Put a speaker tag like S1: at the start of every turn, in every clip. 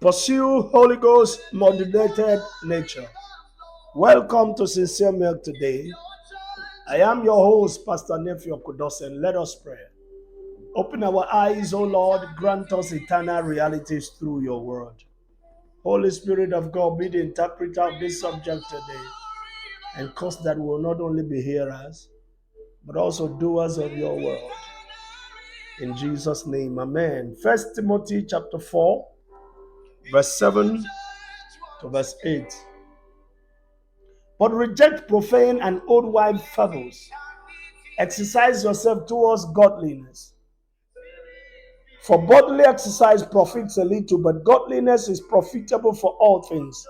S1: Pursue Holy Ghost modulated nature. Welcome to Sincere Milk today. I am your host, Pastor Aniefiok Udosen. Let us pray. Open our eyes, O Lord. Grant us eternal realities through your word. Holy Spirit of God, be the interpreter of this subject today, and cause that we will not only be hearers, but also doers of your word. In Jesus' name, amen. 1 Timothy chapter 4, verse 7 to verse 8. But reject profane and old wives' fables. Exercise yourself towards godliness. For bodily exercise profits a little, but godliness is profitable for all things,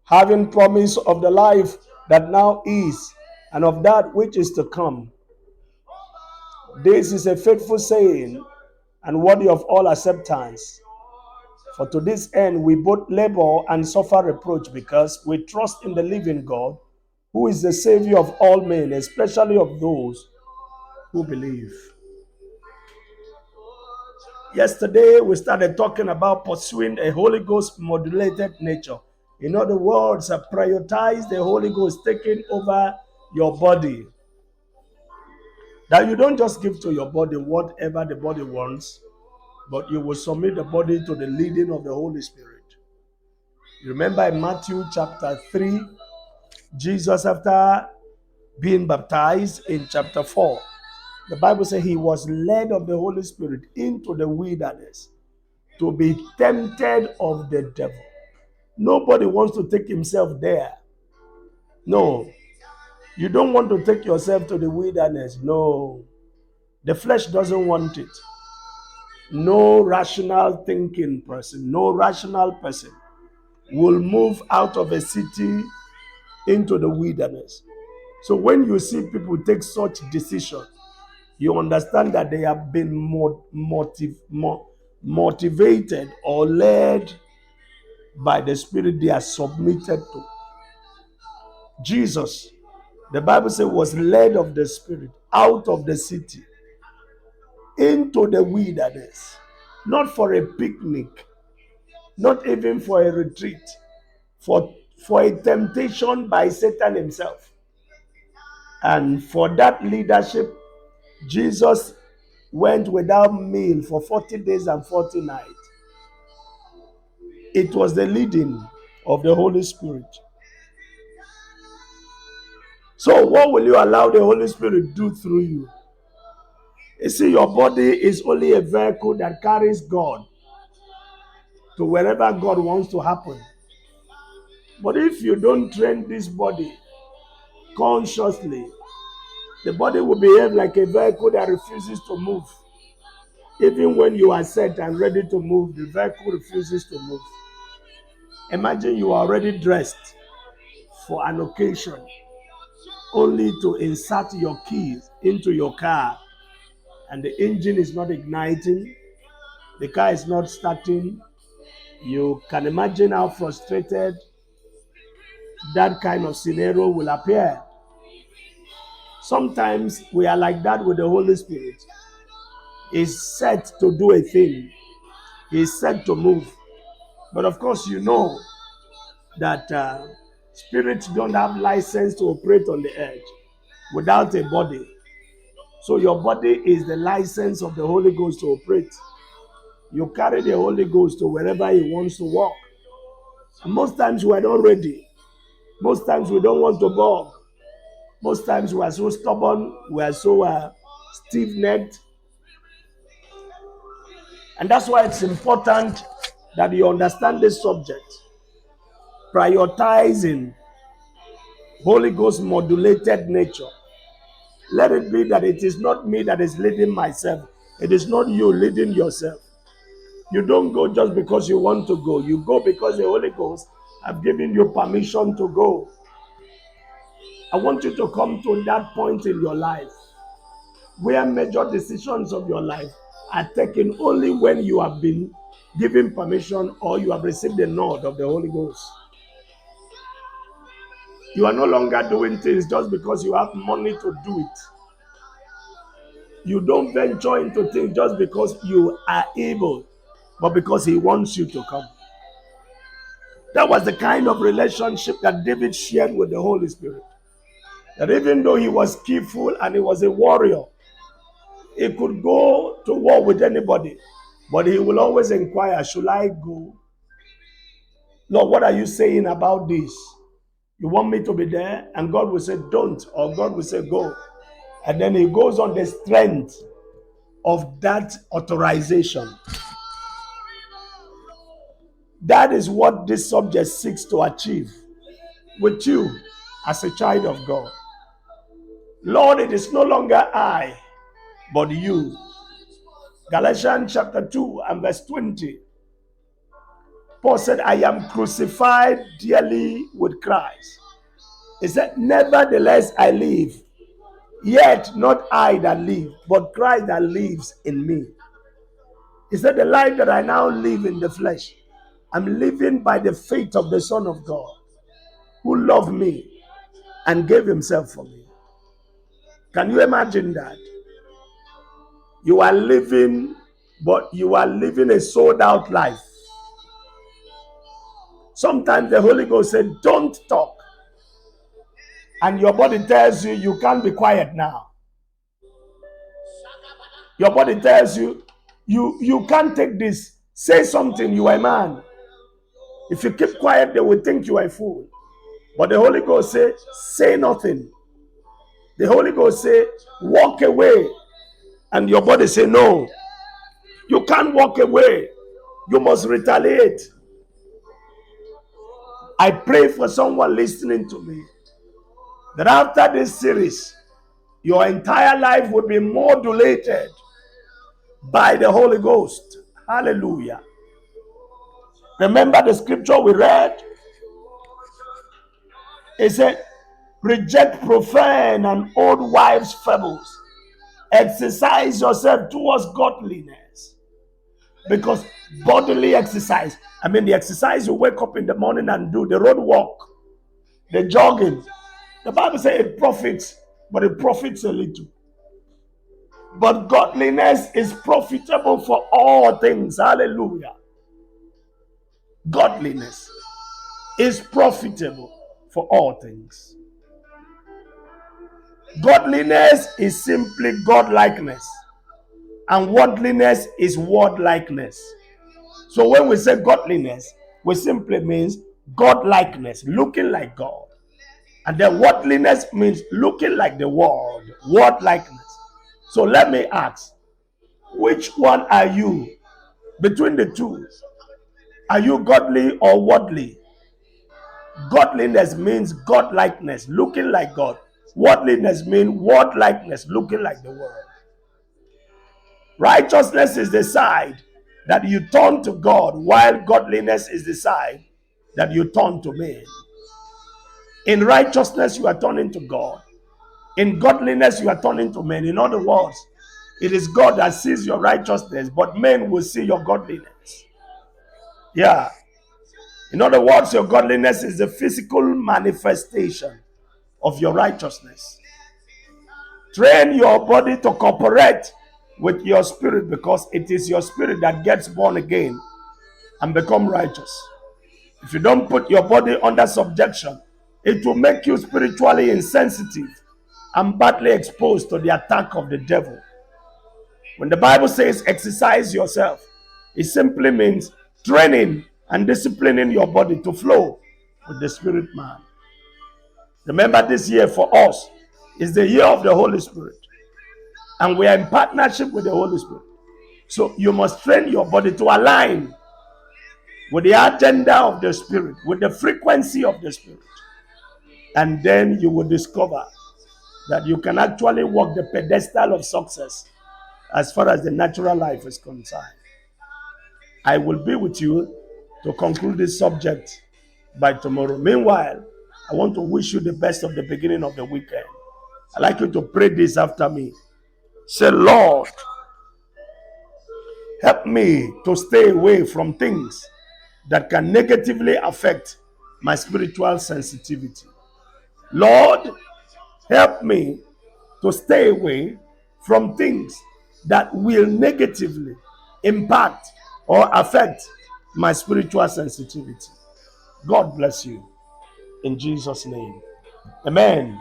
S1: having promise of the life that now is, and of that which is to come. This is a faithful saying, and worthy of all acceptance. For to this end we both labor and suffer reproach, because we trust in the living God, who is the Savior of all men, especially of those who believe. Yesterday, we started talking about pursuing a Holy Ghost modulated nature. In other words, prioritize the Holy Ghost taking over your body. That you don't just give to your body whatever the body wants, but you will submit the body to the leading of the Holy Spirit. You remember in Matthew chapter 3, Jesus, after being baptized in chapter 4, the Bible says he was led of the Holy Spirit into the wilderness to be tempted of the devil. Nobody wants to take himself there. No. You don't want to take yourself to the wilderness. No. The flesh doesn't want it. No rational thinking person, no rational person will move out of a city into the wilderness. So when you see people take such decisions, you understand that they have been motivated or led by the Spirit they are submitted to. Jesus, the Bible says, was led of the Spirit out of the city into the wilderness, not for a picnic, not even for a retreat, for a temptation by Satan himself. And for that leadership, Jesus went without meal for 40 days and 40 nights. It was the leading of the Holy Spirit. So what will you allow the Holy Spirit do through you? You see, your body is only a vehicle that carries God to wherever God wants to happen. But if you don't train this body consciously, the body will behave like a vehicle that refuses to move. Even when you are set and ready to move, the vehicle refuses to move. Imagine you are already dressed for an occasion, only to insert your keys into your car, and the engine is not igniting, the car is not starting. You can imagine how frustrated that kind of scenario will appear. Sometimes we are like that with the Holy Spirit. He's set to do a thing. He's set to move. But of course, you know that spirits don't have license to operate on the earth without a body. So your body is the license of the Holy Ghost to operate. You carry the Holy Ghost to wherever he wants to walk. And most times we are not ready. Most times we don't want to bog. Most times we are so stubborn, we are so stiff-necked. And that's why it's important that you understand this subject. Prioritizing Holy Ghost modulated nature. Let it be that it is not me that is leading myself. It is not you leading yourself. You don't go just because you want to go. You go because the Holy Ghost has given you permission to go. I want you to come to that point in your life where major decisions of your life are taken only when you have been given permission or you have received the nod of the Holy Ghost. You are no longer doing things just because you have money to do it. You don't venture into things just because you are able, but because he wants you to come. That was the kind of relationship that David shared with the Holy Spirit. That even though he was skillful and he was a warrior, he could go to war with anybody, but he will always inquire, should I go? Lord, what are you saying about this? You want me to be there? And God will say, don't. Or God will say, go. And then he goes on the strength of that authorization. That is what this subject seeks to achieve with you as a child of God. Lord, it is no longer I, but you. Galatians chapter 2 and verse 20. Paul said, I am crucified dearly with Christ. He said, nevertheless I live, yet not I that live, but Christ that lives in me. He said, the life that I now live in the flesh, I'm living by the faith of the Son of God, who loved me and gave himself for me. Can you imagine that? You are living, but you are living a sold out life. Sometimes the Holy Ghost said, don't talk. And your body tells you, you can't be quiet now. Your body tells you, you can't take this. Say something, you are a man. If you keep quiet, they will think you are a fool. But the Holy Ghost say, say nothing. The Holy Ghost say, walk away. And your body say, no. You can't walk away. You must retaliate. I pray for someone listening to me that after this series, your entire life will be modulated by the Holy Ghost. Hallelujah. Remember the scripture we read? It said, reject profane and old wives' fables. Exercise yourself towards godliness. Because bodily exercise, the exercise you wake up in the morning and do, the road walk, the jogging, the Bible says it profits, but it profits a little. But godliness is profitable for all things. Hallelujah. Godliness is profitable for all things. Godliness is simply godlikeness, and worldliness is worldlikeness. So when we say godliness, we simply means godlikeness, looking like God. And then worldliness means looking like the world, worldlikeness. So let me ask, which one are you between the two? Are you godly or worldly? Godliness means godlikeness, looking like God. Worldliness means worldlikeness, looking like the world. Righteousness is the side that you turn to God, while godliness is the side that you turn to men. In righteousness, you are turning to God. In godliness, you are turning to men. In other words, it is God that sees your righteousness, but men will see your godliness. Yeah. In other words, your godliness is the physical manifestation of your righteousness. Train your body to cooperate with your spirit, because it is your spirit that gets born again and become righteous. If you don't put your body under subjection, it will make you spiritually insensitive and badly exposed to the attack of the devil. When the Bible says exercise yourself, it simply means training and disciplining your body to flow with the spirit man. Remember, this year for us is the year of the Holy Spirit, and we are in partnership with the Holy Spirit. So you must train your body to align with the agenda of the Spirit, with the frequency of the Spirit. And then you will discover that you can actually walk the pedestal of success as far as the natural life is concerned. I will be with you to conclude this subject by tomorrow. Meanwhile, I want to wish you the best of the beginning of the weekend. I'd like you to pray this after me. Say, Lord, help me to stay away from things that can negatively affect my spiritual sensitivity. Lord, help me to stay away from things that will negatively impact or affect my spiritual sensitivity. God bless you. In Jesus' name. Amen.